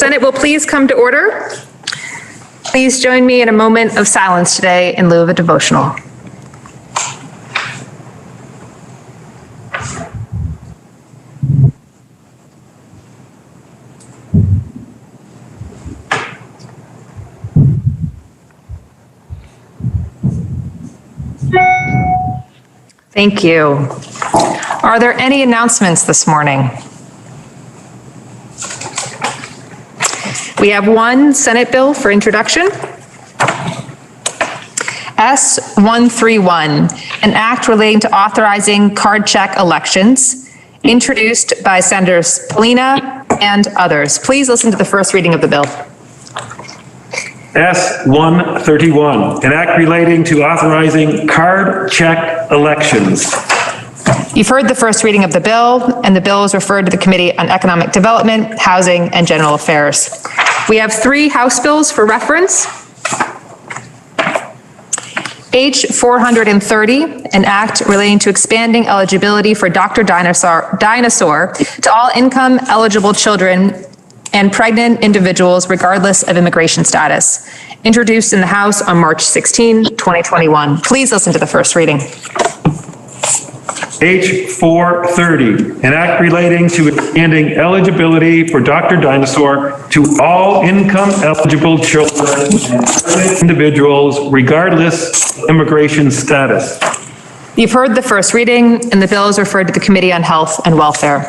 Senate will please come to order. Please join me in a moment of silence today in lieu of a devotional. Thank you. Are there any announcements this morning? We have one Senate bill for introduction. S-131, an act relating to authorizing card check elections, introduced by Senators Polina and others. Please listen to the first reading of the bill. S-131, an act relating to authorizing card check elections. You've heard the first reading of the bill, and the bill is referred to the Committee on Economic Development, Housing, and General Affairs. We have three House bills for reference. H-430, an act relating to expanding eligibility for Dr. Dinosaur to all income-eligible children and pregnant individuals regardless of immigration status, introduced in the House on March 16, 2021. Please listen to the first reading. H-430, an act relating to expanding eligibility for Dr. Dinosaur to all income-eligible children and pregnant individuals regardless of immigration status. You've heard the first reading, and the bill is referred to the Committee on Health and Welfare.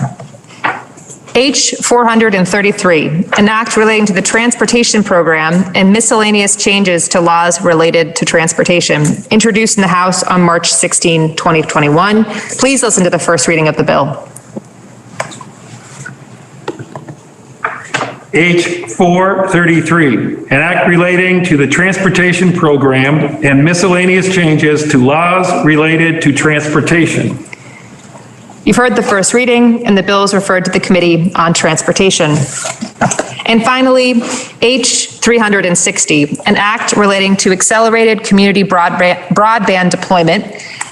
H-433, an act relating to the transportation program and miscellaneous changes to laws related to transportation, introduced in the House on March 16, 2021. Please listen to the first reading of the bill. H-433, an act relating to the transportation program and miscellaneous changes to laws related to transportation. You've heard the first reading, and the bill is referred to the Committee on Transportation. And finally, H-360, an act relating to accelerated community broadband deployment,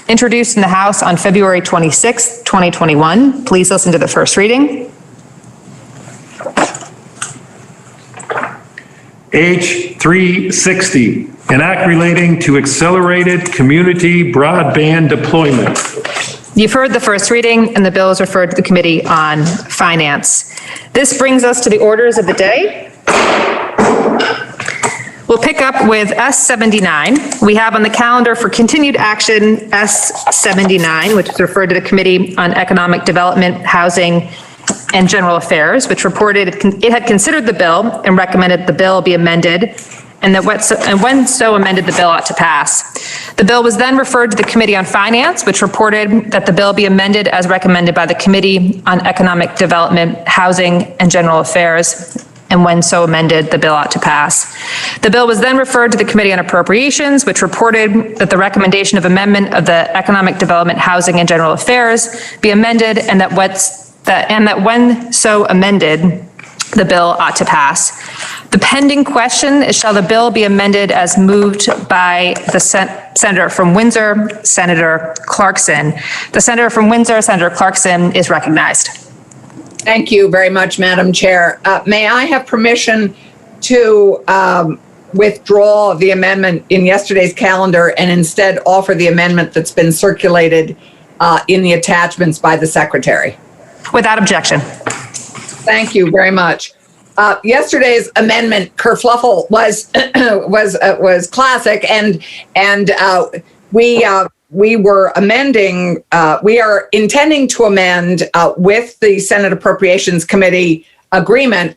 introduced in the House on February 26, 2021. Please listen to the first reading. H-360, an act relating to accelerated community broadband deployment. You've heard the first reading, and the bill is referred to the Committee on Finance. This brings us to the orders of the day. We'll pick up with S-79. We have on the calendar for continued action S-79, which is referred to the Committee on Economic Development, Housing, and General Affairs, which reported it had considered the bill and recommended the bill be amended, and when so amended, the bill ought to pass. The bill was then referred to the Committee on Finance, which reported that the bill be amended as recommended by the Committee on Economic Development, Housing, and General Affairs, and when so amended, the bill ought to pass. The bill was then referred to the Committee on Appropriations, which reported that the recommendation of amendment of the Economic Development, Housing, and General Affairs be amended, and that when so amended, the bill ought to pass. The pending question is, shall the bill be amended as moved by the Senator from Windsor, Senator Clarkson? The Senator from Windsor, Senator Clarkson, is recognized. Thank you very much, Madam Chair. May I have permission to withdraw the amendment in yesterday's calendar and instead offer the amendment that's been circulated in the attachments by the Secretary? Without objection. Thank you very much. Yesterday's amendment kerfluffle was classic, and we were amending. We are intending to amend with the Senate Appropriations Committee agreement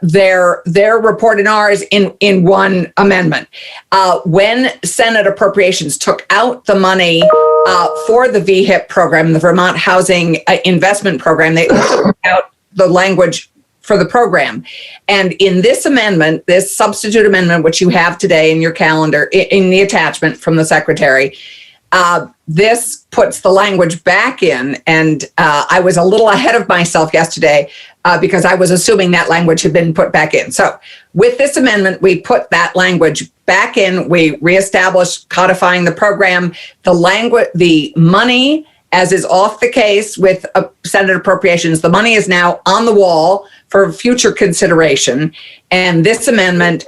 their report and ours in one amendment. When Senate Appropriations took out the money for the VHIP program, the Vermont Housing Investment Program, they took out the language for the program. And in this amendment, this substitute amendment, which you have today in your calendar, in the attachment from the Secretary, this puts the language back in. And I was a little ahead of myself yesterday because I was assuming that language had been put back in. So with this amendment, we put that language back in. We reestablished codifying the program, the money, as is off the case with Senate appropriations. The money is now on the wall for future consideration. And this amendment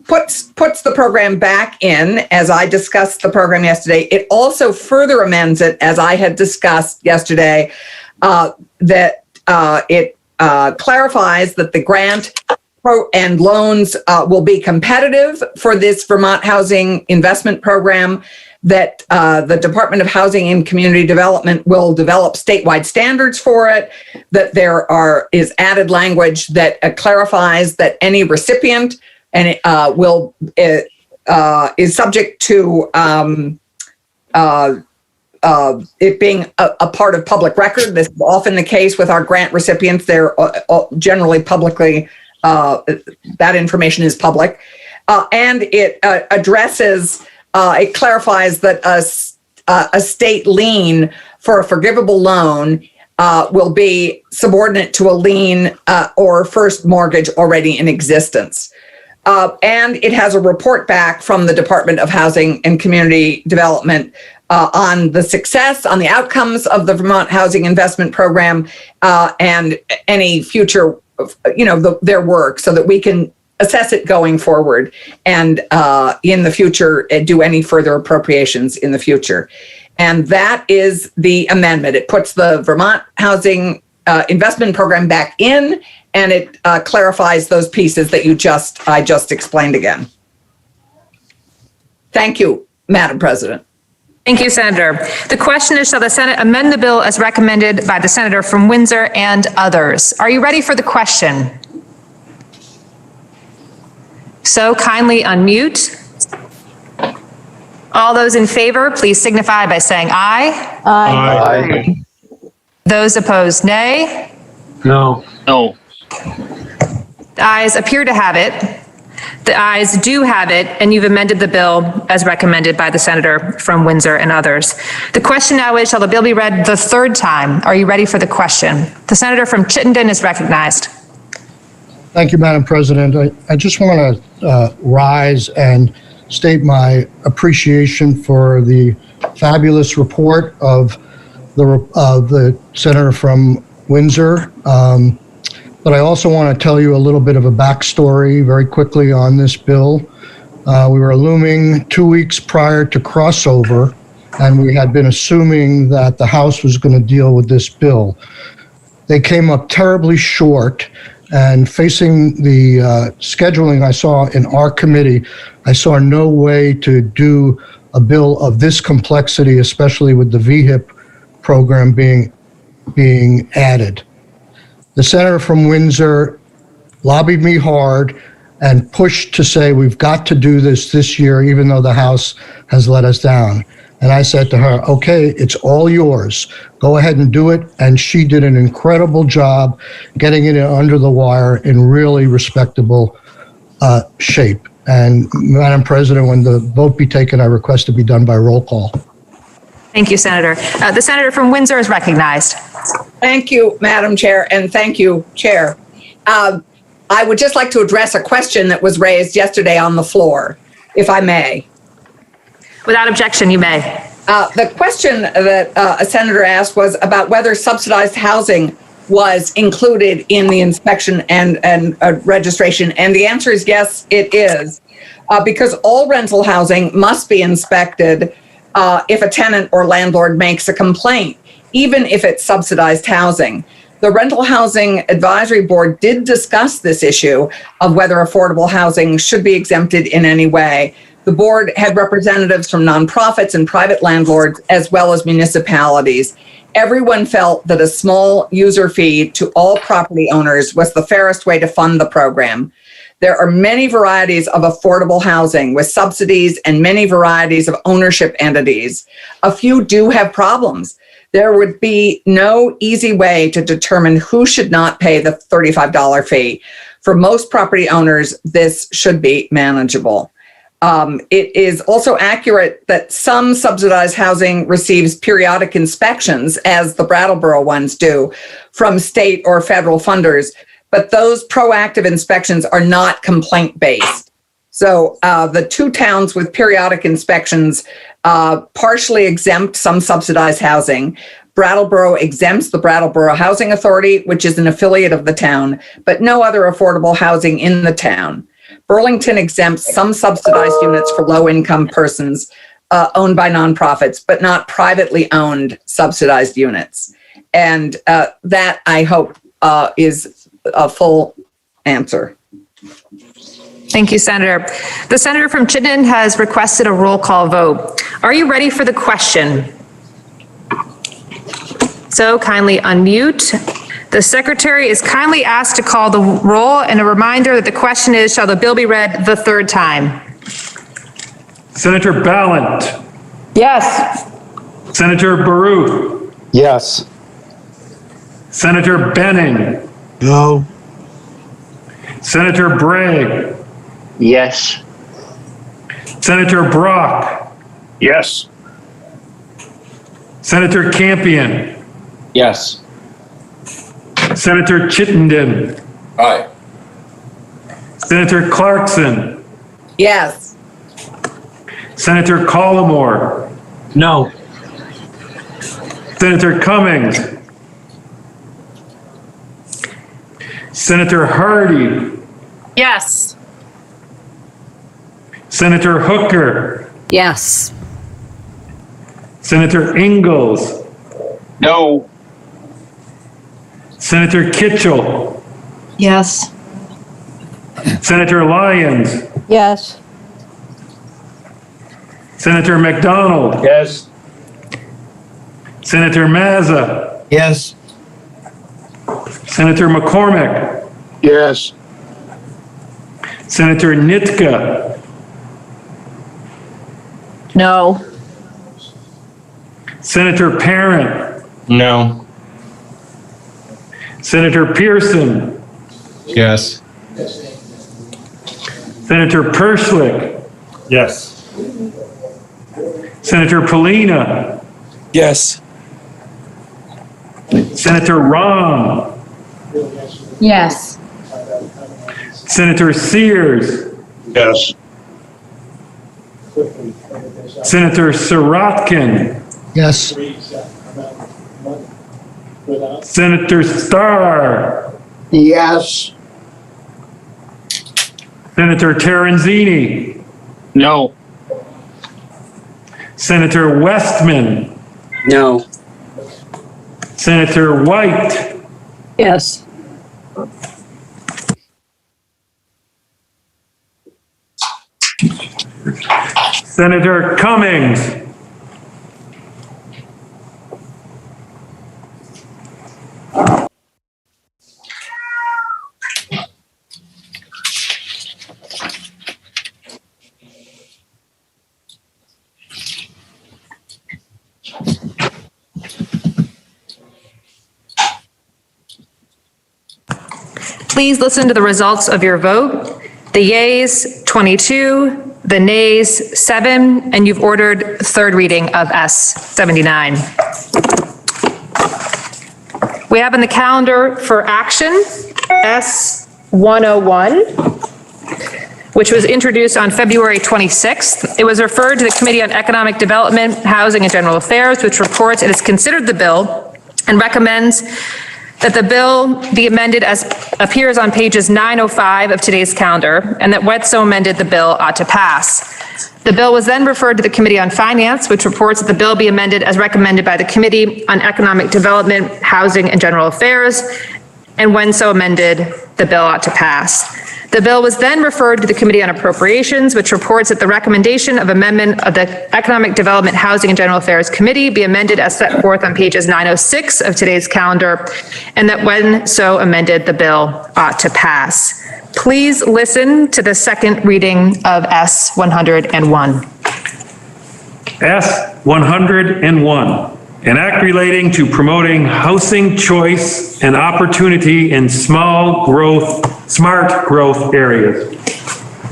puts the program back in, as I discussed the program yesterday. It also further amends it, as I had discussed yesterday, that it clarifies that the grant and loans will be competitive for this Vermont Housing Investment Program, that the Department of Housing and Community Development will develop statewide standards for it, that there is added language that clarifies that any recipient and is subject to it being a part of public record. This is often the case with our grant recipients. They're generally publicly, that information is public. And it addresses, it clarifies that a state lien for a forgivable loan will be subordinate to a lien or first mortgage already in existence. And it has a report back from the Department of Housing and Community Development on the success, on the outcomes of the Vermont Housing Investment Program, and any future, their work, so that we can assess it going forward and in the future do any further appropriations in the future. And that is the amendment. It puts the Vermont Housing Investment Program back in, and it clarifies those pieces that I just explained again. Thank you, Madam President. Thank you, Senator. The question is, shall the Senate amend the bill as recommended by the Senator from Windsor and others? Are you ready for the question? So kindly unmute. All those in favor, please signify by saying aye. Aye. Those opposed, nay. No. No. The ayes appear to have it. The ayes do have it, and you've amended the bill as recommended by the Senator from Windsor and others. The question now is, shall the bill be read the third time? Are you ready for the question? The Senator from Chittenden is recognized. Thank you, Madam President. I just want to rise and state my appreciation for the fabulous report of the Senator from Windsor. But I also want to tell you a little bit of a backstory very quickly on this bill. We were looming 2 weeks prior to crossover, and we had been assuming that the House was going to deal with this bill. They came up terribly short, and facing the scheduling I saw in our committee, I saw no way to do a bill of this complexity, especially with the VHIP program being added. The Senator from Windsor lobbied me hard and pushed to say we've got to do this year, even though the House has let us down. And I said to her, okay, it's all yours. Go ahead and do it. And she did an incredible job getting it under the wire in really respectable shape. And Madam President, when the vote be taken, I request to be done by roll call. Thank you, Senator. The Senator from Windsor is recognized. Thank you, Madam Chair, and thank you, Chair. I would just like to address a question that was raised yesterday on the floor, if I may. Without objection, you may. The question that a senator asked was about whether subsidized housing was included in the inspection and registration. And the answer is yes, it is. Because all rental housing must be inspected if a tenant or landlord makes a complaint, even if it's subsidized housing. The Rental Housing Advisory Board did discuss this issue of whether affordable housing should be exempted in any way. The board had representatives from nonprofits and private landlords, as well as municipalities. Everyone felt that a small user fee to all property owners was the fairest way to fund the program. There are many varieties of affordable housing with subsidies and many varieties of ownership entities. A few do have problems. There would be no easy way to determine who should not pay the $35 fee. For most property owners, this should be manageable. It is also accurate that some subsidized housing receives periodic inspections, as the Brattleboro ones do, from state or federal funders, but those proactive inspections are not complaint-based. So the two towns with periodic inspections partially exempt some subsidized housing, Brattleboro exempts the Brattleboro Housing Authority, which is an affiliate of the town, but no other affordable housing in the town. Burlington exempts some subsidized units for low-income persons owned by nonprofits, but not privately owned subsidized units. And that, I hope, is a full answer. Thank you, Senator. The senator from Chittenden has requested a roll call vote. Are you ready for the question? So kindly unmute. The secretary is kindly asked to call the roll, and a reminder that the question is, shall the bill be read the third time? Senator Ballant. Yes. Senator Baruch. Yes. Senator Benning. No. Senator Bragg. Yes. Senator Brock. Yes. Senator Campion. Yes. Senator Chittenden. Aye. Senator Clarkson. Yes. Senator Collmore. No. Senator Cummings. Senator Hardy. Yes. Senator Hooker. Yes. Senator Ingalls. No. Senator Kitchell. Yes. Senator Lyons. Yes. Senator McDonald. Yes. Senator Mazza. Yes. Senator McCormick. Yes. Senator Nitka. No. Senator Parent. No. Senator Pearson. Yes. Senator Perschlick. Yes. Senator Polina. Yes. Senator Rahm. Yes. Senator Sears. Yes. Senator Sirotkin. Yes. Senator Starr. Yes. Senator Terenzini. No. Senator Westman. No. Senator White. Yes. Senator Cummings. Please listen to the results of your vote. The yeas, 22, the nays, 7, and you've ordered third reading of S79. We have on the calendar for action S101, which was introduced on February 26th. It was referred to the Committee on Economic Development, Housing, and General Affairs, which reports it has considered the bill and recommends that the bill be amended as appears on pages 905 of today's calendar, and that when so amended, the bill ought to pass. The bill was then referred to the Committee on Finance, which reports that the bill be amended as recommended by the Committee on Economic Development, Housing, and General Affairs, and when so amended, the bill ought to pass. The bill was then referred to the Committee on Appropriations, which reports that the recommendation of amendment of the Economic Development, Housing, and General Affairs Committee be amended as set forth on pages 906 of today's calendar, and that when so amended, the bill ought to pass. Please listen to the second reading of S101. S101, an act relating to promoting housing choice and opportunity in smart growth areas.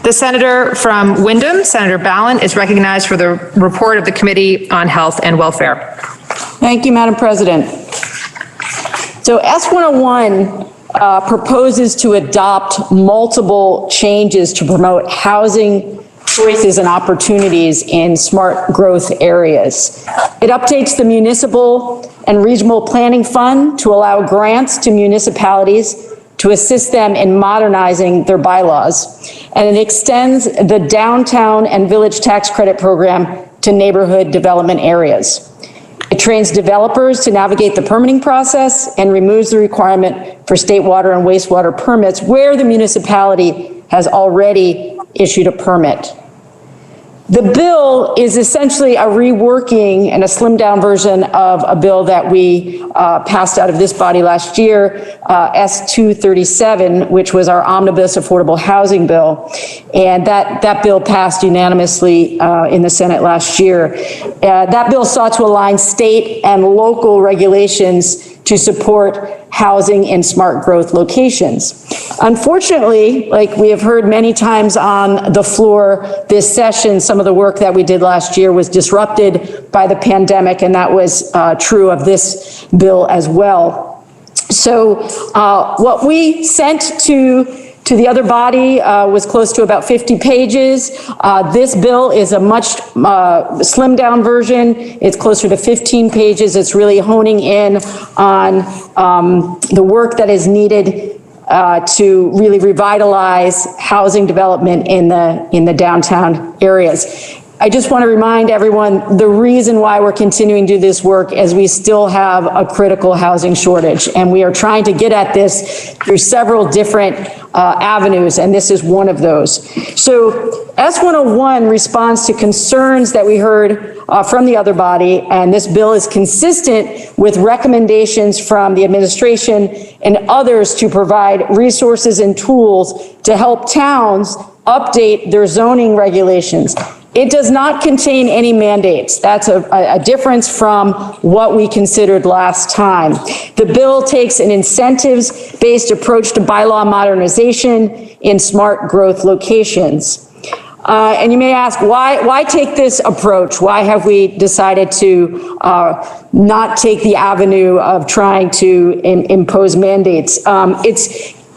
The senator from Wyndham, Senator Ballant, is recognized for the report of the Committee on Health and Welfare. Thank you, Madam President. So S101 proposes to adopt multiple changes to promote housing choices and opportunities in smart growth areas. It updates the municipal and regional planning fund to allow grants to municipalities to assist them in modernizing their bylaws. And it extends the downtown and village tax credit program to neighborhood development areas. It trains developers to navigate the permitting process and removes the requirement for state water and wastewater permits where the municipality has already issued a permit. The bill is essentially a reworking and a slimmed down version of a bill that we passed out of this body last year, S237, which was our omnibus affordable housing bill. And that bill passed unanimously in the Senate last year. That bill sought to align state and local regulations to support housing in smart growth locations. Unfortunately, like we have heard many times on the floor this session, some of the work that we did last year was disrupted by the pandemic, and that was true of this bill as well. So what we sent to the other body was close to about 50 pages. This bill is a much slimmed down version. It's closer to 15 pages. It's really honing in on the work that is needed to really revitalize housing development in the downtown areas. I just want to remind everyone, the reason why we're continuing to do this work is we still have a critical housing shortage, and we are trying to get at this through several different avenues, and this is one of those. So S101 responds to concerns that we heard from the other body, and this bill is consistent with recommendations from the administration and others to provide resources and tools to help towns update their zoning regulations. It does not contain any mandates. That's a difference from what we considered last time. The bill takes an incentives-based approach to bylaw modernization in smart growth locations. And you may ask, why take this approach? Why have we decided to not take the avenue of trying to impose mandates?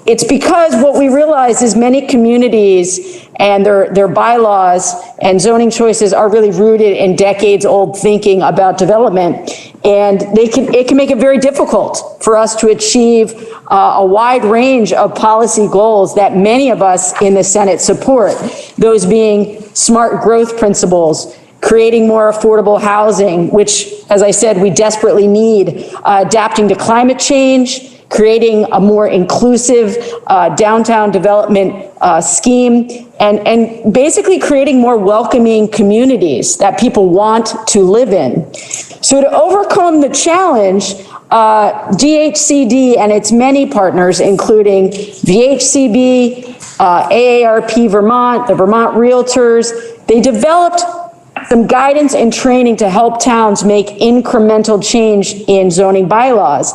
It's because what we realize is many communities and their bylaws and zoning choices are really rooted in decades-old thinking about development. And it can make it very difficult for us to achieve a wide range of policy goals that many of us in the Senate support, those being smart growth principles, creating more affordable housing, which, as I said, we desperately need, adapting to climate change, creating a more inclusive downtown development scheme, and basically creating more welcoming communities that people want to live in. So to overcome the challenge, DHCD and its many partners, including VHCB, AARP Vermont, the Vermont Realtors, they developed some guidance and training to help towns make incremental change in zoning bylaws.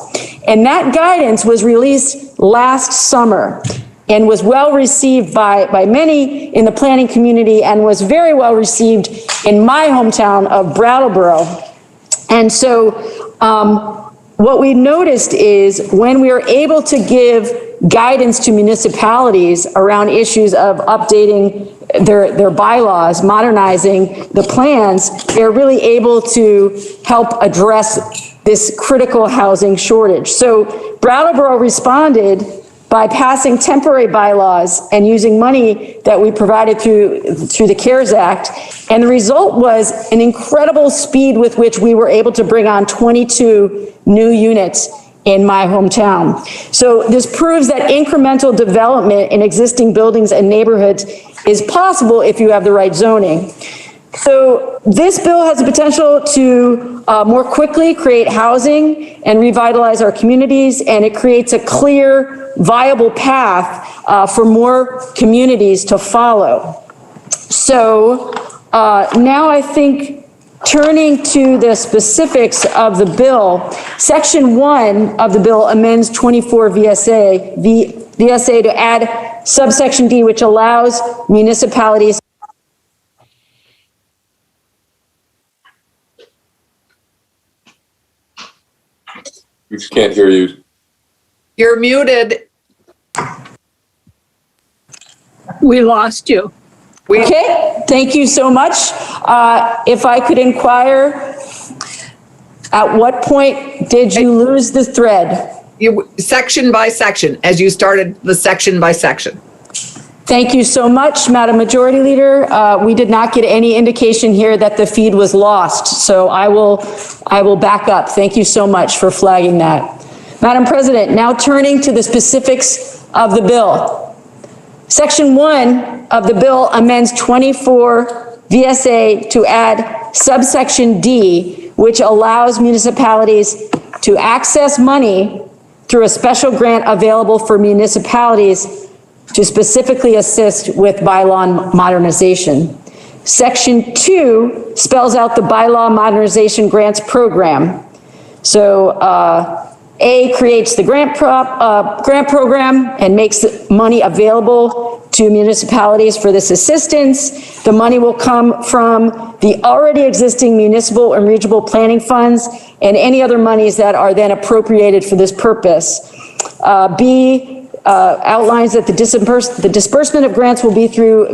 And that guidance was released last summer and was well received by many in the planning community and was very well received in my hometown of Brattleboro. And so what we noticed is when we are able to give guidance to municipalities around issues of updating their bylaws, modernizing the plans, they're really able to help address this critical housing shortage. So Brattleboro responded by passing temporary bylaws and using money that we provided through the CARES Act. And the result was an incredible speed with which we were able to bring on 22 new units in my hometown. So this proves that incremental development in existing buildings and neighborhoods is possible if you have the right zoning. So this bill has the potential to more quickly create housing and revitalize our communities, and it creates a clear, viable path for more communities to follow. So now I think turning to the specifics of the bill, Section 1 of the bill amends 24 VSA to add subsection D, which allows municipalities We just can't hear you. You're muted. We lost you. Okay, Thank you so much. If I could inquire, at what point did you lose the thread? Section by section, as you started the section by section. Thank you so much, Madam Majority Leader. We did not get any indication here that the feed was lost, so I will back up. Thank you so much for flagging that. Madam President, now turning to the specifics of the bill. Section 1 of the bill amends 24 VSA to add subsection D, which allows municipalities to access money through a special grant available for municipalities to specifically assist with bylaw modernization. Section 2 spells out the bylaw modernization grants program. So A creates the grant program and makes money available to municipalities for this assistance. The money will come from the already existing municipal and regional planning funds and any other monies that are then appropriated for this purpose. B outlines that the disbursement of grants will be through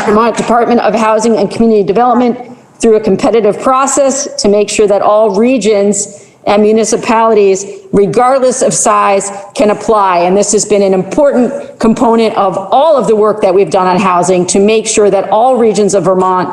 Vermont Department of Housing and Community Development through a competitive process to make sure that all regions and municipalities, regardless of size, can apply. And this has been an important component of all of the work that we've done on housing to make sure that all regions of Vermont,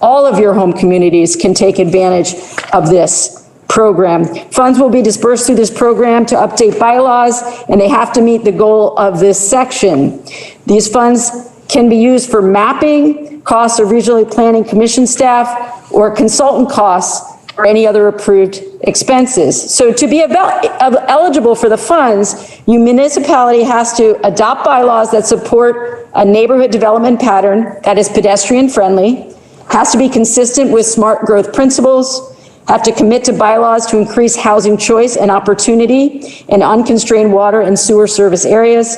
all of your home communities can take advantage of this program. Funds will be dispersed through this program to update bylaws, and they have to meet the goal of this section. These funds can be used for mapping, costs of regionally planning commission staff, or consultant costs, or any other approved expenses. So to be eligible for the funds, your municipality has to adopt bylaws that support a neighborhood development pattern that is pedestrian friendly, has to be consistent with smart growth principles, have to commit to bylaws to increase housing choice and opportunity in unconstrained water and sewer service areas.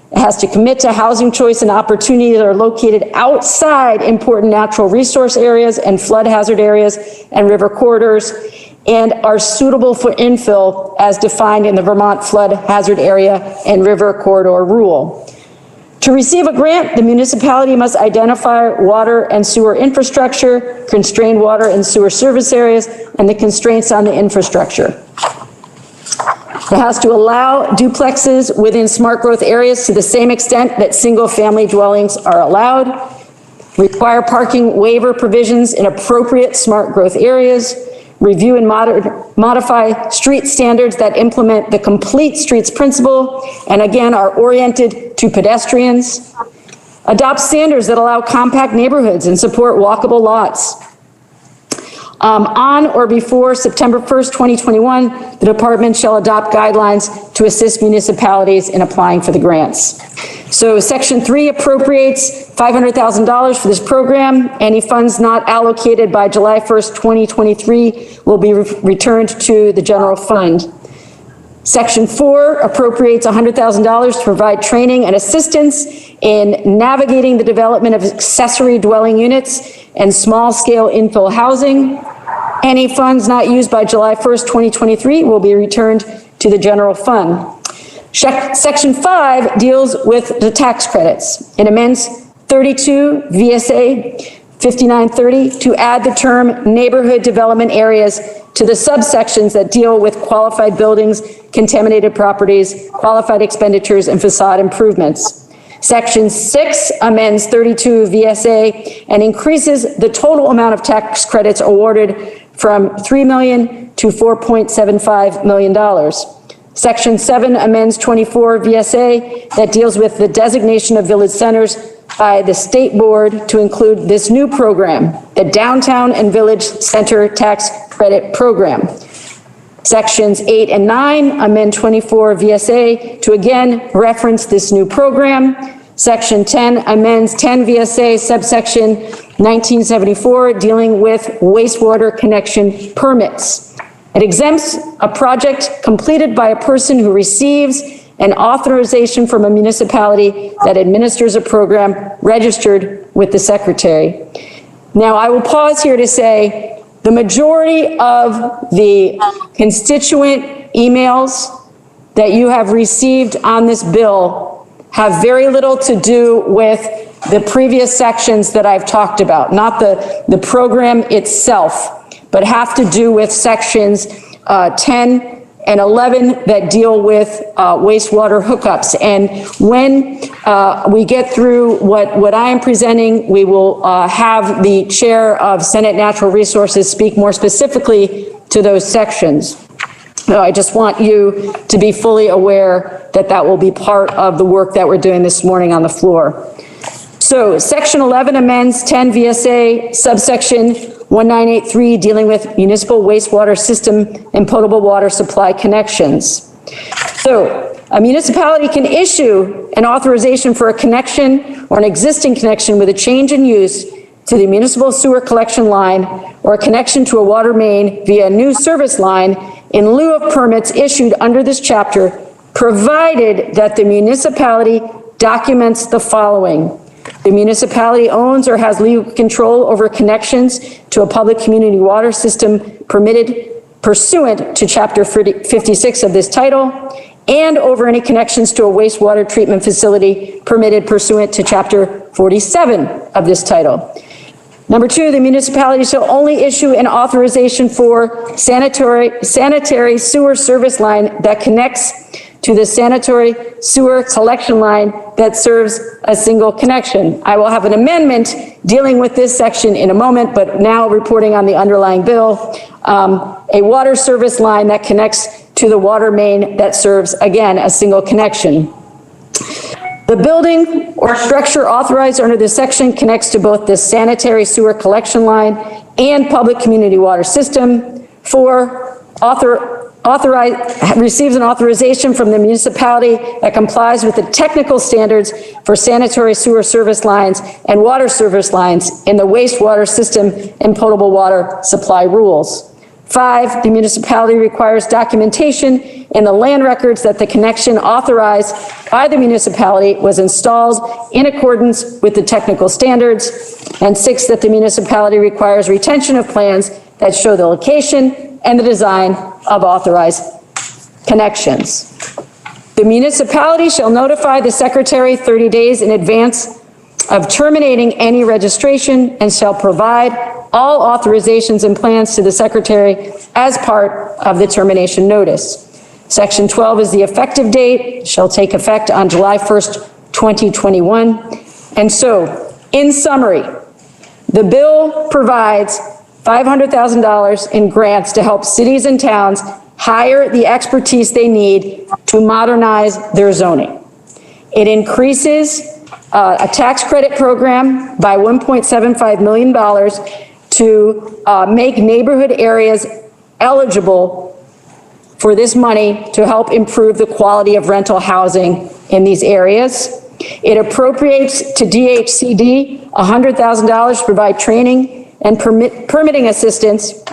It has to commit to housing choice and opportunity that are located outside important natural resource areas and flood hazard areas and river corridors and are suitable for infill as defined in the Vermont Flood Hazard Area and River Corridor Rule. To receive a grant, the municipality must identify water and sewer infrastructure, constrained water and sewer service areas, and the constraints on the infrastructure. It has to allow duplexes within smart growth areas to the same extent that single-family dwellings are allowed, require parking waiver provisions in appropriate smart growth areas, review and modify street standards that implement the complete streets principle and again are oriented to pedestrians, adopt standards that allow compact neighborhoods and support walkable lots. On or before September 1st, 2021, the department shall adopt guidelines to assist municipalities in applying for the grants. So Section 3 appropriates $500,000 for this program. Any funds not allocated by July 1st, 2023 will be returned to the general fund. Section 4 appropriates $100,000 to provide training and assistance in navigating the development of accessory dwelling units and small-scale infill housing. Any funds not used by July 1st, 2023 will be returned to the general fund. Section 5 deals with the tax credits. It amends 32 VSA 5930 to add the term neighborhood development areas to the subsections that deal with qualified buildings, contaminated properties, qualified expenditures, and facade improvements. Section 6 amends 32 VSA and increases the total amount of tax credits awarded from $3 million to $4.75 million. Section 7 amends 24 VSA that deals with the designation of village centers by the state board to include this new program, the Downtown and Village Center Tax Credit Program. Sections 8 and 9 amend 24 VSA to again reference this new program. Section 10 amends 10 VSA subsection 1974 dealing with wastewater connection permits. It exempts a project completed by a person who receives an authorization from a municipality that administers a program registered with the secretary. Now, I will pause here to say the majority of the constituent emails that you have received on this bill have very little to do with the previous sections that I've talked about, not the program itself, but have to do with sections 10 and 11 that deal with wastewater hookups. And when we get through what I am presenting, we will have the chair of Senate Natural Resources speak more specifically to those sections. So I just want you to be fully aware that that will be part of the work that we're doing this morning on the floor. So section 11 amends 10 VSA subsection 1983 dealing with municipal wastewater system and potable water supply connections. So a municipality can issue an authorization for a connection or an existing connection with a change in use to the municipal sewer collection line or a connection to a water main via a new service line in lieu of permits issued under this chapter, provided that the municipality documents the following. The municipality owns or has legal control over connections to a public community water system permitted pursuant to Chapter 56 of this title, and over any connections to a wastewater treatment facility permitted pursuant to Chapter 47 of this title. Number 2, the municipality shall only issue an authorization for sanitary sewer service line that connects to the sanitary sewer collection line that serves a single connection. I will have an amendment dealing with this section in a moment, but now reporting on the underlying bill, a water service line that connects to the water main that serves, again, a single connection. The building or structure authorized under this section connects to both the sanitary sewer collection line and public community water system. 4, receives an authorization from the municipality that complies with the technical standards for sanitary sewer service lines and water service lines in the wastewater system and potable water supply rules. 5, the municipality requires documentation in the land records that the connection authorized by the municipality was installed in accordance with the technical standards. And 6, that the municipality requires retention of plans that show the location and the design of authorized connections. The municipality shall notify the secretary 30 days in advance of terminating any registration and shall provide all authorizations and plans to the secretary as part of the termination notice. Section 12 is the effective date, shall take effect on July 1st, 2021. And so, in summary, the bill provides $500,000 in grants to help cities and towns hire the expertise they need to modernize their zoning. It increases a tax credit program by $1.75 million to make neighborhood areas eligible for this money to help improve the quality of rental housing in these areas. It appropriates to DHCD $100,000 to provide training and permitting assistance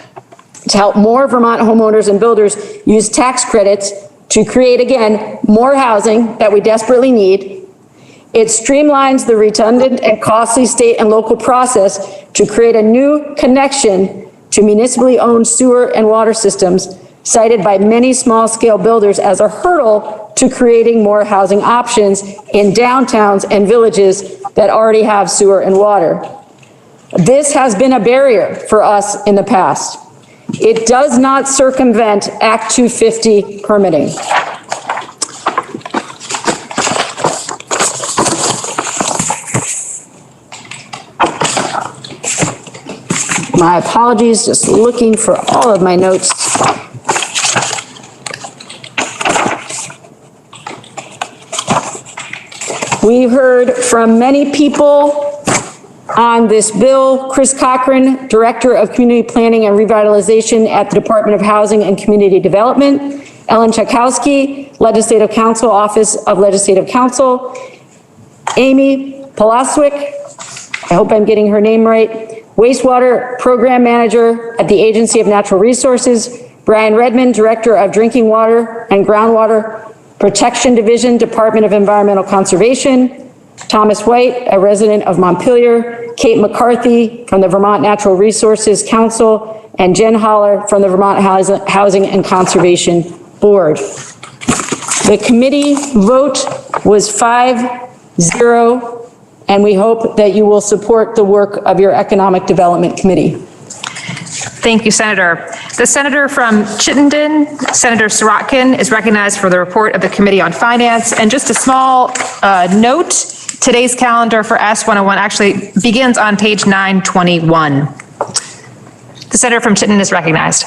to help more Vermont homeowners and builders use tax credits to create, again, more housing that we desperately need. It streamlines the redundant and costly state and local process to create a new connection to municipally owned sewer and water systems, cited by many small-scale builders as a hurdle to creating more housing options in downtowns and villages that already have sewer and water. This has been a barrier for us in the past. It does not circumvent Act 250 permitting. My apologies, just looking for all of my notes. We heard from many people on this bill. Chris Cochran, Director of Community Planning and Revitalization at the Department of Housing and Community Development. Ellen Tchaikovsky, Legislative Counsel, Office of Legislative Counsel. Amy Polaswick, I hope I'm getting her name right, Wastewater Program Manager at the Agency of Natural Resources. Brian Redmond, Director of Drinking Water and Groundwater Protection Division, Department of Environmental Conservation. Thomas White, a resident of Montpelier. Kate McCarthy from the Vermont Natural Resources Council, and Jen Holler from the Vermont Housing and Conservation Board. The committee vote was 5-0, and we hope that you will support the work of your Economic Development Committee. Thank you, Senator. The senator from Chittenden, Senator Sorotkin, is recognized for the report of the Committee on Finance. And just a small note, today's calendar for S101 actually begins on page 921. The senator from Chittenden is recognized.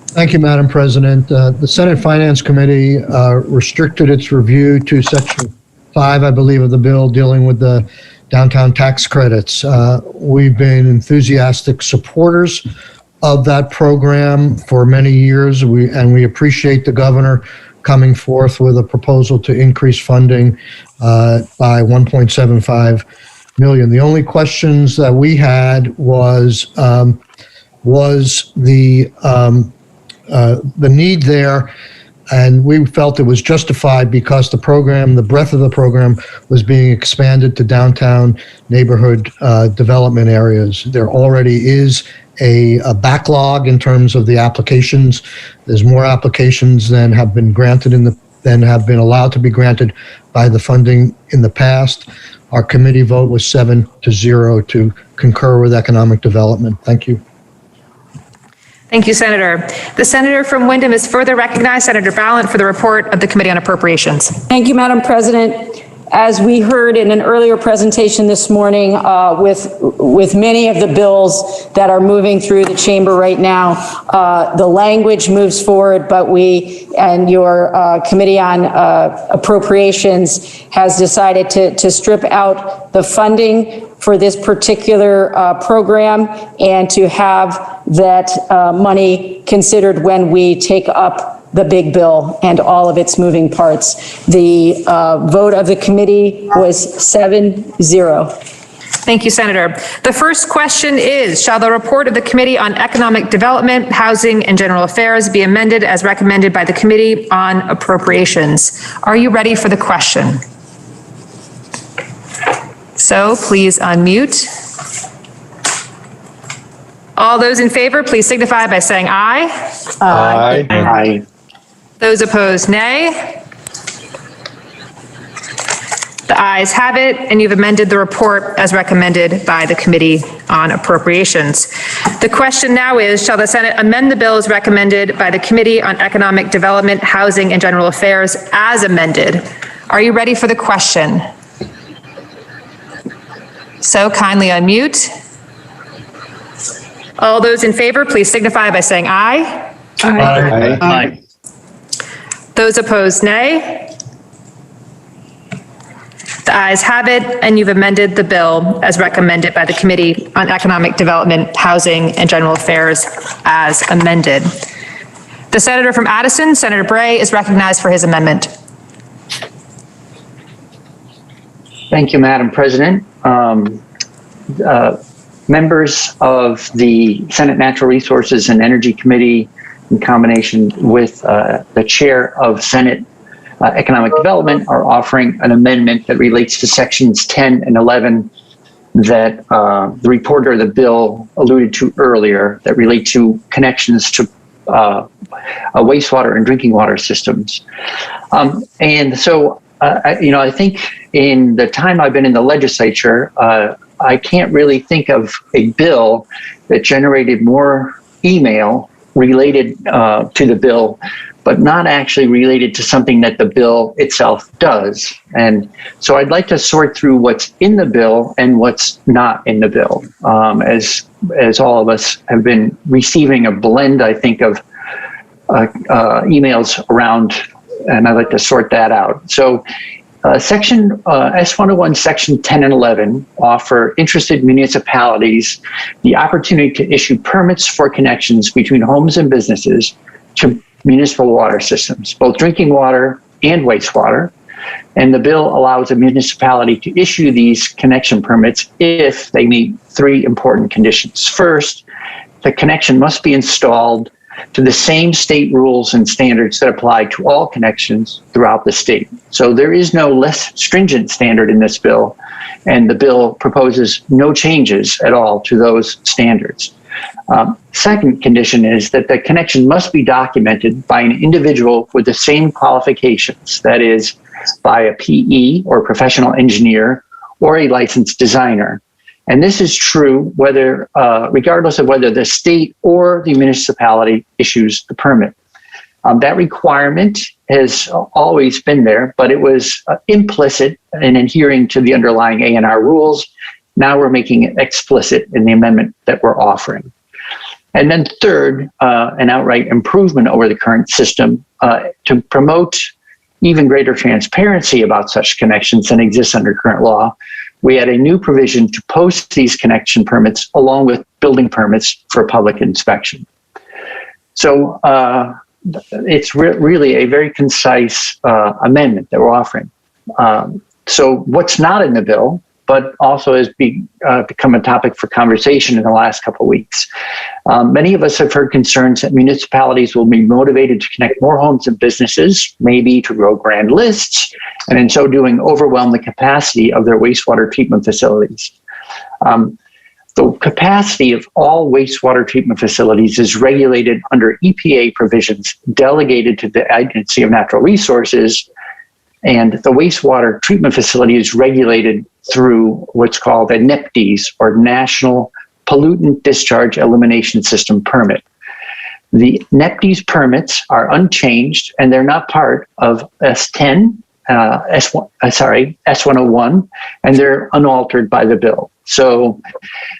Thank you, Madam President. The Senate Finance Committee restricted its review to Section 5, I believe, of the bill dealing with the downtown tax credits. We've been enthusiastic supporters of that program for many years, and we appreciate the governor coming forth with a proposal to increase funding by $1.75 million. The only questions that we had was the need there, and we felt it was justified because the program, the breadth of the program, was being expanded to downtown neighborhood development areas. There already is a backlog in terms of the applications. There's more applications than have been granted than have been allowed to be granted by the funding in the past. Our committee vote was 7-0 to concur with economic development. Thank you. Thank you, Senator. The senator from Wyndham is further recognized, Senator Ballant, for the report of the Committee on Appropriations. Thank you, Madam President. As we heard in an earlier presentation this morning, with many of the bills that are moving through the chamber right now, the language moves forward, but we and your Committee on Appropriations has decided to strip out the funding for this particular program and to have that money considered when we take up the big bill and all of its moving parts. The vote of the committee was 7-0. Thank you, Senator. The first question is, shall the report of the Committee on Economic Development, Housing, and General Affairs be amended as recommended by the Committee on Appropriations? Are you ready for the question? So please unmute. All those in favor, please signify by saying aye. Aye. Aye. Those opposed, nay. The ayes have it, and you've amended the report as recommended by the Committee on Appropriations. The question now is, shall the Senate amend the bill as recommended by the Committee on Economic Development, Housing, and General Affairs as amended? Are you ready for the question? So kindly unmute. All those in favor, please signify by saying aye. Aye. Aye. Those opposed, nay. The ayes have it, and you've amended the bill as recommended by the Committee on Economic Development, Housing, and General Affairs as amended. The senator from Addison, Senator Bray, is recognized for his amendment. Thank you, Madam President. Members of the Senate Natural Resources and Energy Committee, in combination with the chair of Senate Economic Development, are offering an amendment that relates to sections 10 and 11 that the reporter of the bill alluded to earlier, that relate to connections to wastewater and drinking water systems. And so, I think in the time I've been in the legislature, I can't really think of a bill that generated more email related to the bill, but not actually related to something that the bill itself does. And so I'd like to sort through what's in the bill and what's not in the bill, as all of us have been receiving a blend, I think, of emails around, and I'd like to sort that out. So Section S101, Section 10 and 11 offer interested municipalities the opportunity to issue permits for connections between homes and businesses to municipal water systems, both drinking water and wastewater. And the bill allows a municipality to issue these connection permits if they meet three important conditions. First, the connection must be installed to the same state rules and standards that apply to all connections throughout the state. So there is no less stringent standard in this bill, and the bill proposes no changes at all to those standards. Second condition is that the connection must be documented by an individual with the same qualifications, that is, by a PE or professional engineer or a licensed designer. And this is true whether, regardless of whether the state or the municipality issues the permit. That requirement has always been there, but it was implicit in adhering to the underlying A&R rules. Now we're making it explicit in the amendment that we're offering. And then third, an outright improvement over the current system to promote even greater transparency about such connections than exists under current law. We had a new provision to post these connection permits along with building permits for public inspection. So it's really a very concise amendment that we're offering. So what's not in the bill, but also has become a topic for conversation in the last couple of weeks. Many of us have heard concerns that municipalities will be motivated to connect more homes and businesses, maybe to grow grand lists, and in so doing overwhelm the capacity of their wastewater treatment facilities. The capacity of all wastewater treatment facilities is regulated under EPA provisions delegated to the Agency of Natural Resources, and the wastewater treatment facility is regulated through what's called a NEPDES, or National Pollutant Discharge Elimination System permit. The NEPDES permits are unchanged, and they're not part of S101, and they're unaltered by the bill. So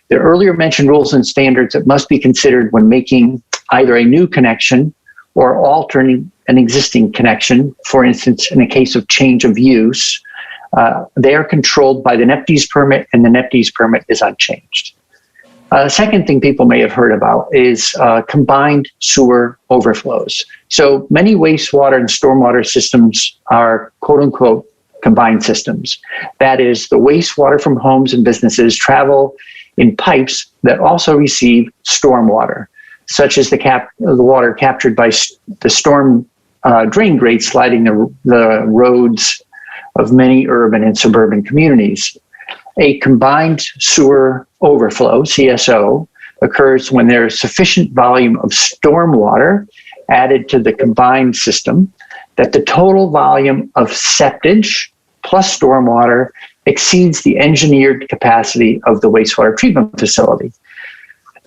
the earlier mentioned rules and standards that must be considered when making either a new connection or altering an existing connection, for instance, in a case of change of use, they are controlled by the NEPDES permit, and the NEPDES permit is unchanged. Second thing people may have heard about is combined sewer overflows. So many wastewater and stormwater systems are quote unquote combined systems. That is, the wastewater from homes and businesses travel in pipes that also receive stormwater, such as the water captured by the storm drain grates sliding the roads of many urban and suburban communities. A combined sewer overflow, CSO, occurs when there is sufficient volume of stormwater added to the combined system that the total volume of septage plus stormwater exceeds the engineered capacity of the wastewater treatment facility.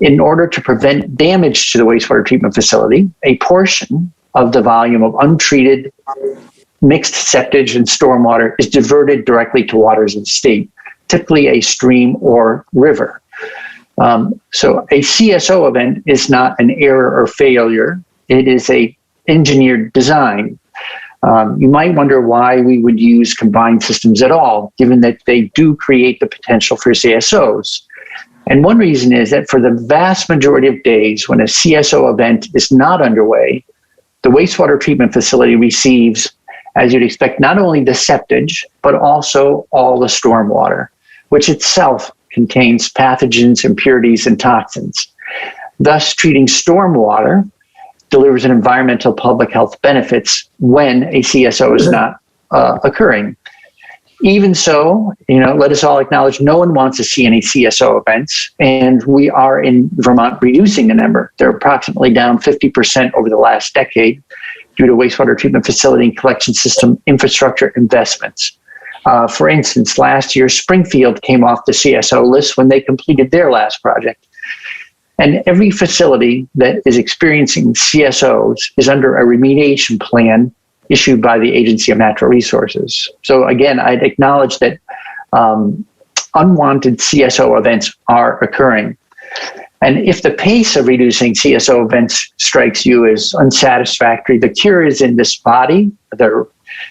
In order to prevent damage to the wastewater treatment facility, a portion of the volume of untreated mixed septage and stormwater is diverted directly to waters of the state, typically a stream or river. So a CSO event is not an error or failure. It is a engineered design. You might wonder why we would use combined systems at all, given that they do create the potential for CSOs. And one reason is that for the vast majority of days when a CSO event is not underway, the wastewater treatment facility receives, as you'd expect, not only the septage, but also all the stormwater, which itself contains pathogens, impurities, and toxins. Thus, treating stormwater delivers an environmental public health benefits when a CSO is not occurring. Even so, let us all acknowledge no one wants to see any CSO events, and we are in Vermont reducing the number. They're approximately down 50% over the last decade due to wastewater treatment facility and collection system infrastructure investments. For instance, last year, Springfield came off the CSO list when they completed their last project. And every facility that is experiencing CSOs is under a remediation plan issued by the Agency of Natural Resources. So again, I'd acknowledge that unwanted CSO events are occurring. And if the pace of reducing CSO events strikes you as unsatisfactory, the cure is in this body. The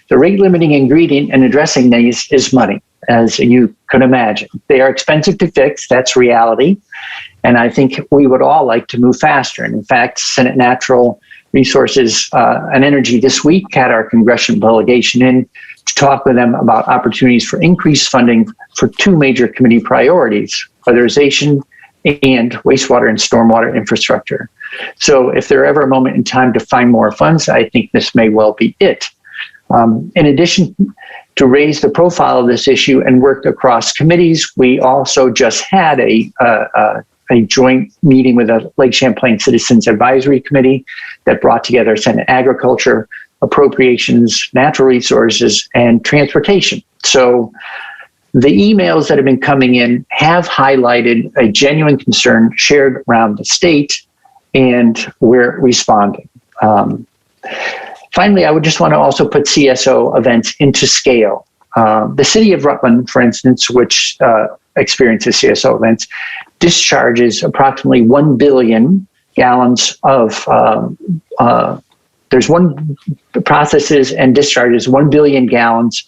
rate limiting ingredient in addressing these is money, as you could imagine. They are expensive to fix, that's reality. And I think we would all like to move faster. And in fact, Senate Natural Resources and Energy this week had our congressional delegation in to talk with them about opportunities for increased funding for two major committee priorities, weatherization and wastewater and stormwater infrastructure. So if there ever a moment in time to find more funds, I think this may well be it. In addition to raise the profile of this issue and work across committees, we also just had a joint meeting with the Lake Champlain Citizens Advisory Committee that brought together Senate Agriculture, Appropriations, Natural Resources, and Transportation. So The emails that have been coming in have highlighted a genuine concern shared around the state, and we're responding. Finally, I would just want to also put CSO events into scale. The city of Rutland, for instance, which experiences CSO events, discharges approximately 1 billion gallons of, processes and discharges 1 billion gallons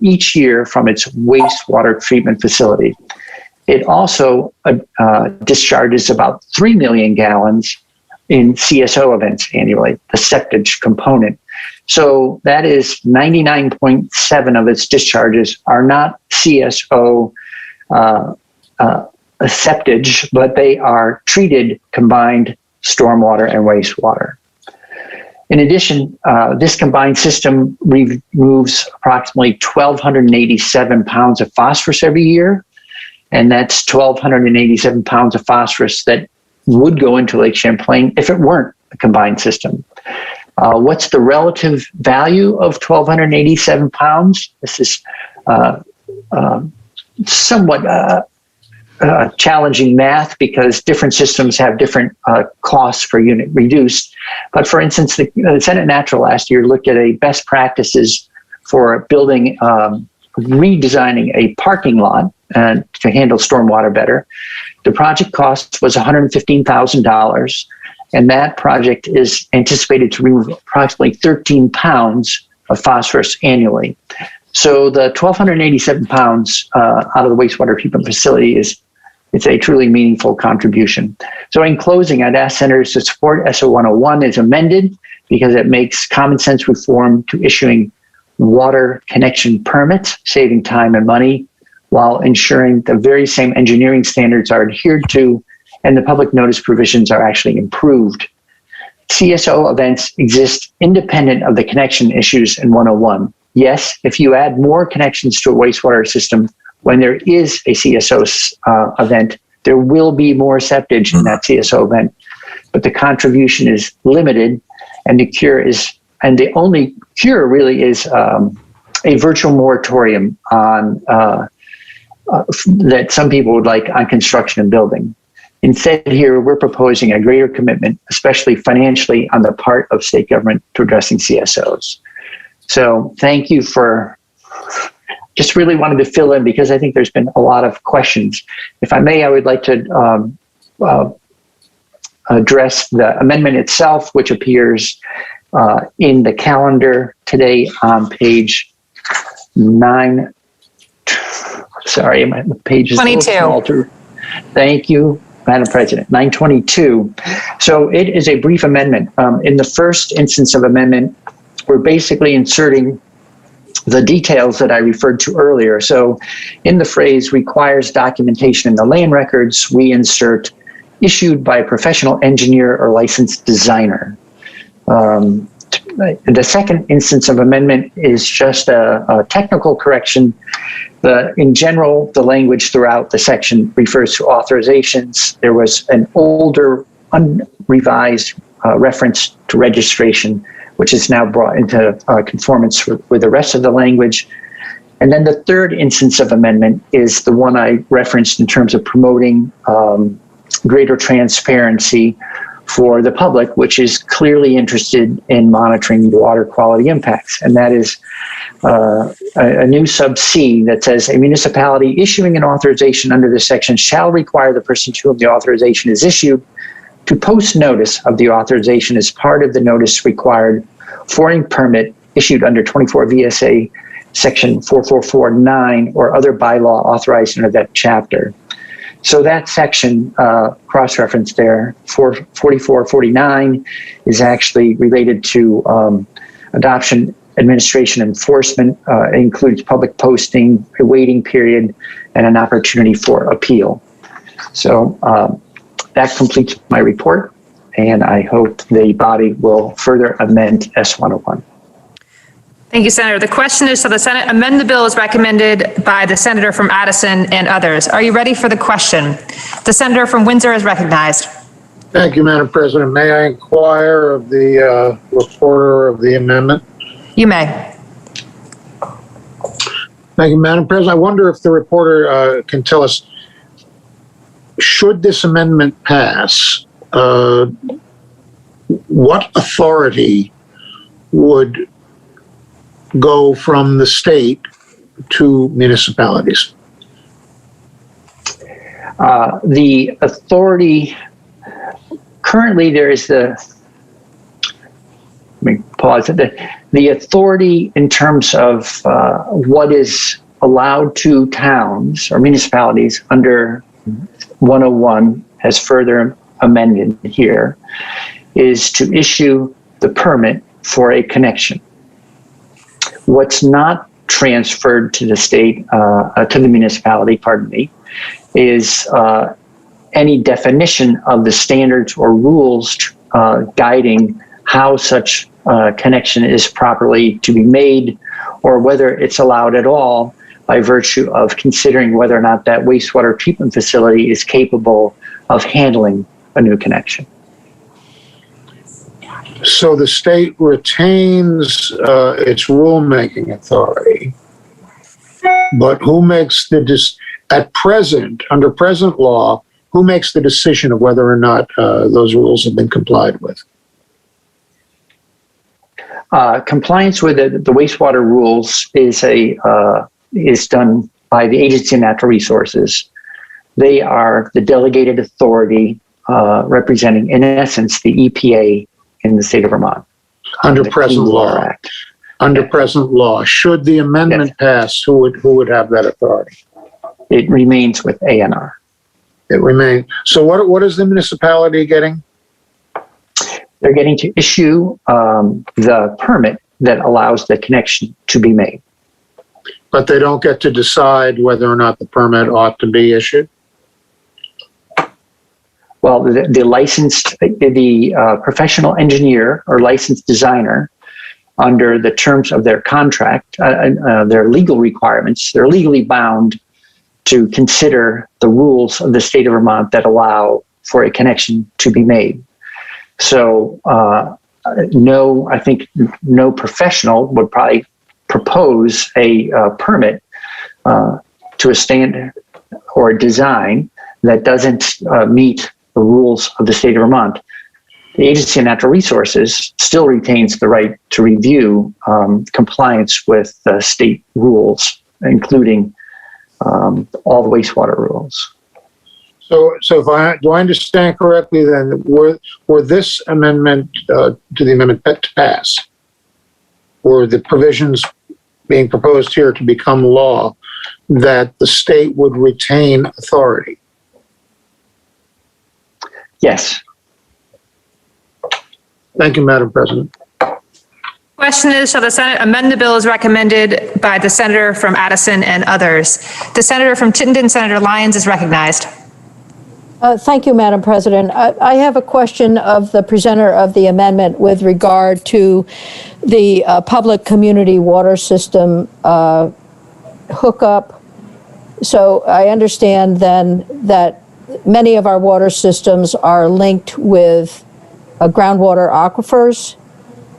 each year from its wastewater treatment facility. It also discharges about 3 million gallons in CSO events annually, the septage component. So that is 99.7 of its discharges are not CSO septage, but they are treated combined stormwater and wastewater. In addition, this combined system removes approximately 1,287 pounds of phosphorus every year, and that's 1,287 pounds of phosphorus that would go into Lake Champlain if it weren't a combined system. What's the relative value of 1,287 pounds? This is somewhat challenging math because different systems have different costs per unit reduced. But for instance, the Senate Natural last year looked at a best practices for building, redesigning a parking lot to handle stormwater better. The project cost was $115,000, and that project is anticipated to remove approximately 13 pounds of phosphorus annually. So the 1,287 pounds out of the wastewater treatment facility it's a truly meaningful contribution. So in closing, I'd ask senators to support SO 101 as amended because it makes common sense reform to issuing water connection permits, saving time and money, while ensuring the very same engineering standards are adhered to and the public notice provisions are actually improved. CSO events exist independent of the connection issues in 101. Yes, if you add more connections to a wastewater system, when there is a CSO event, there will be more septage in that CSO event, but the contribution is limited, and the only cure really is a virtual moratorium on that some people would like on construction and building. Instead, here we're proposing a greater commitment, especially financially, on the part of state government to addressing CSOs. So thank you for. Just really wanted to fill in because I think there's been a lot of questions. If I may, I would like to address the amendment itself, which appears in the calendar today on page 9. Sorry, my page is 22. Thank you, Madam President. 922. So it is a brief amendment. In the first instance of amendment, we're basically inserting the details that I referred to earlier. So in the phrase requires documentation in the land records, we insert issued by a professional engineer or licensed designer. The second instance of amendment is just a technical correction. In general, the language throughout the section refers to authorizations. There was an older, unrevised reference to registration, which is now brought into conformance with the rest of the language. And then the third instance of amendment is the one I referenced in terms of promoting greater transparency for the public, which is clearly interested in monitoring water quality impacts. And that is a new sub C that says a municipality issuing an authorization under this section shall require the person to whom the authorization is issued to post notice of the authorization as part of the notice required for a permit issued under 24 VSA section 4449 or other bylaw authorized under that chapter. So that section cross-referenced there, 4449, is actually related to adoption, administration, enforcement. It includes public posting, a waiting period, and an opportunity for appeal. So that completes my report, and I hope the body will further amend S101. Thank you, Senator. The question is, so the Senate amend the bill as recommended by the senator from Addison and others. Are you ready for the question? The senator from Windsor is recognized. Thank you, Madam President. May I inquire of the reporter of the amendment? You may. Thank you, Madam President. I wonder if the reporter can tell us, should this amendment pass, what authority would go from the state to municipalities? The authority, currently there is let me pause. The authority in terms of what is allowed to towns or municipalities under 101 has further amended here, is to issue the permit for a connection. What's not transferred to the state, to the municipality, pardon me, is any definition of the standards or rules guiding how such connection is properly to be made, or whether it's allowed at all by virtue of considering whether or not that wastewater treatment facility is capable of handling a new connection. So the state retains its rulemaking authority, but who makes at present, under present law, who makes the decision of whether or not those rules have been complied with? Compliance with the wastewater rules is done by the Agency of Natural Resources. They are the delegated authority representing, in essence, the EPA in the state of Vermont. Under present law. Act. Under present law, should the amendment pass, who would have that authority? It remains with ANR. It remains. So what is the municipality getting? They're getting to issue the permit that allows the connection to be made. But they don't get to decide whether or not the permit ought to be issued? Well, the licensed, professional engineer or licensed designer, under the terms of their contract, their legal requirements, they're legally bound to consider the rules of the state of Vermont that allow for a connection to be made. So I think no professional would probably propose a permit to a standard or a design that doesn't meet the rules of the state of Vermont. The Agency of Natural Resources still retains the right to review compliance with state rules, including all the wastewater rules. So do I understand correctly then, were this amendment to the amendment to pass, were the provisions being proposed here to become law, that the state would retain authority? Yes. Thank you, Madam President. Question is, shall the Senate amend the bill as recommended by the senator from Addison and others? The senator from Chittenden, Senator Lyons, is recognized. Thank you, Madam President. I have a question of the presenter of the amendment with regard to the public community water system hookup. So I understand then that many of our water systems are linked with groundwater aquifers,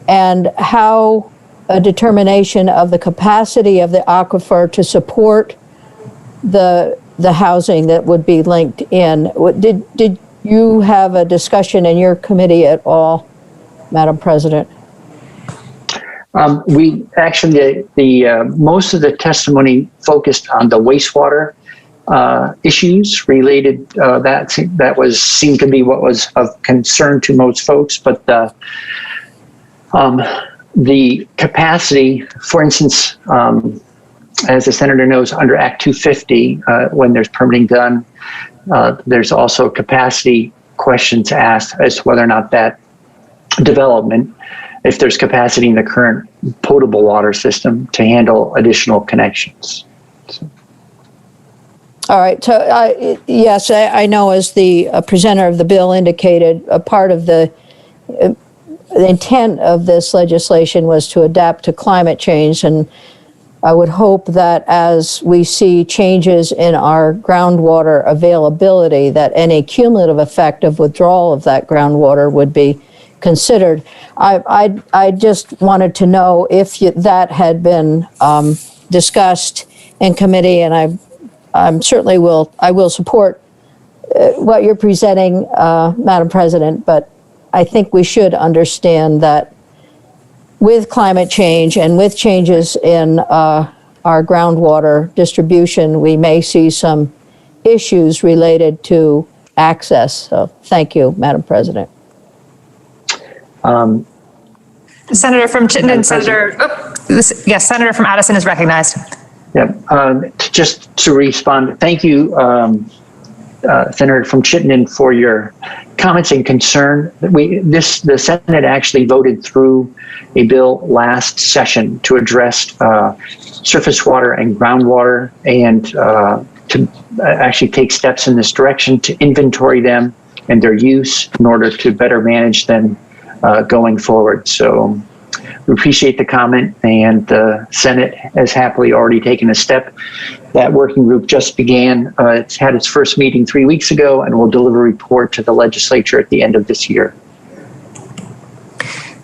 and how a determination of the capacity of the aquifer to support the housing that would be linked in. Did you have a discussion in your committee at all, Madam President? We actually, most of the testimony focused on the wastewater issues related, that seemed to be what was of concern to most folks, but the capacity, for instance, as the senator knows, under Act 250, when there's permitting done, there's also capacity questions asked as to whether or not that development, if there's capacity in the current potable water system to handle additional connections. So. All right. So, yes, I know, as the presenter of the bill indicated, a part of the intent of this legislation was to adapt to climate change. And I would hope that as we see changes in our groundwater availability, that any cumulative effect of withdrawal of that groundwater would be considered. I just wanted to know if that had been discussed in committee, and I'm certainly I will support what you're presenting, Madam President, but I think we should understand that with climate change and with changes in our groundwater distribution, we may see some issues related to access. So thank you, Madam President. The senator from Chittenden, Senator from Addison is recognized. Just to respond, thank you, Senator from Chittenden, for your comments and concern. The Senate actually voted through a bill last session to address surface water and groundwater, and to actually take steps in this direction to inventory them and their use in order to better manage them going forward. So we appreciate the comment, and the Senate has happily already taken a step. That working group just began. It's had its first meeting 3 weeks ago, and will deliver a report to the legislature at the end of this year.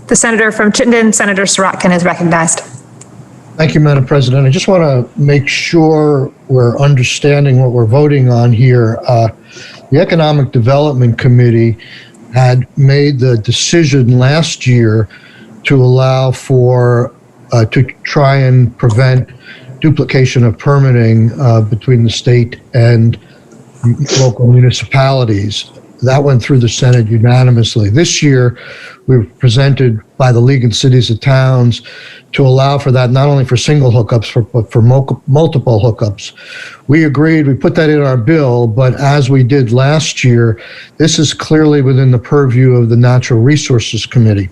The senator from Chittenden, Senator Sirotkin, is recognized. Thank you, Madam President. I just want to make sure we're understanding what we're voting on here. The Economic Development Committee had made the decision last year to allow for, to try and prevent duplication of permitting between the state and local municipalities. That went through the Senate unanimously. This year, we were presented by the League of Cities and Towns to allow for that, not only for single hookups, but for multiple hookups. We agreed, we put that in our bill, but as we did last year, this is clearly within the purview of the Natural Resources Committee.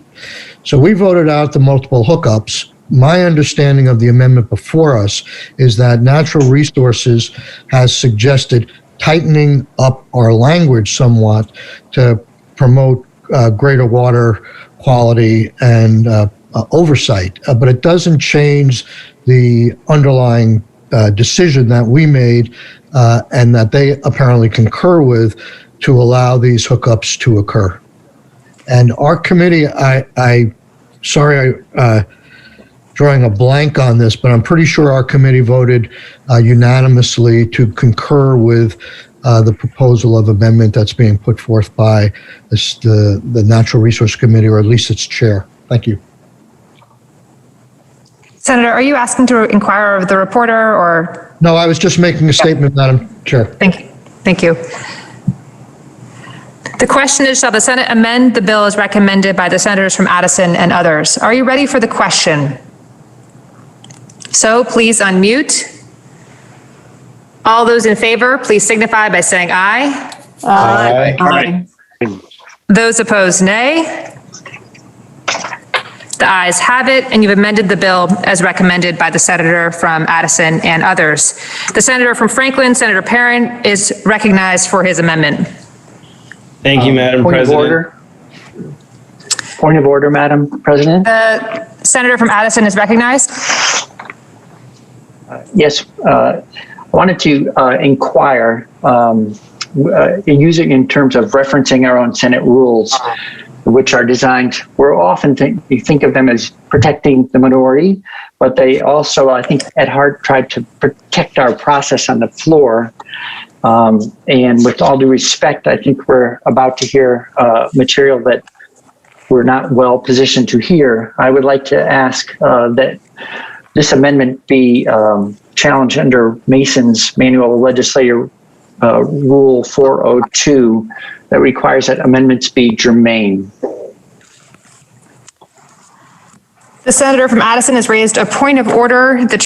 So we voted out the multiple hookups. My understanding of the amendment before us is that Natural Resources has suggested tightening up our language somewhat to promote greater water quality and oversight, but it doesn't change the underlying decision that we made and that they apparently concur with, to allow these hookups to occur. And our committee, sorry, drawing a blank on this, but I'm pretty sure our committee voted unanimously to concur with the proposal of amendment that's being put forth by the Natural Resource Committee, or at least its chair. Thank you. Senator, are you asking to inquire of the reporter, or? No, I was just making a statement, Madam Chair. Thank you. Thank you. The question is, shall the Senate amend the bill as recommended by the senators from Addison and others? Are you ready for the question? So please unmute. All those in favor, please signify by saying aye. Aye. Those opposed, nay. The ayes have it, and you've amended the bill as recommended by the senator from Addison and others. The senator from Franklin, Senator Perrin, is recognized for his amendment. Thank you, Madam President. Point of order, Madam President. The senator from Addison is recognized. Yes, I wanted to inquire, using in terms of referencing our own Senate rules, which are designed, you think of them as protecting the minority, but they also, I think, at heart, try to protect our process on the floor. And with all due respect, I think we're about to hear material that we're not well positioned to hear. I would like to ask that this amendment be challenged under Mason's Manual of Legislature Rule 402 that requires that amendments be germane. The senator from Addison has raised a point of order. The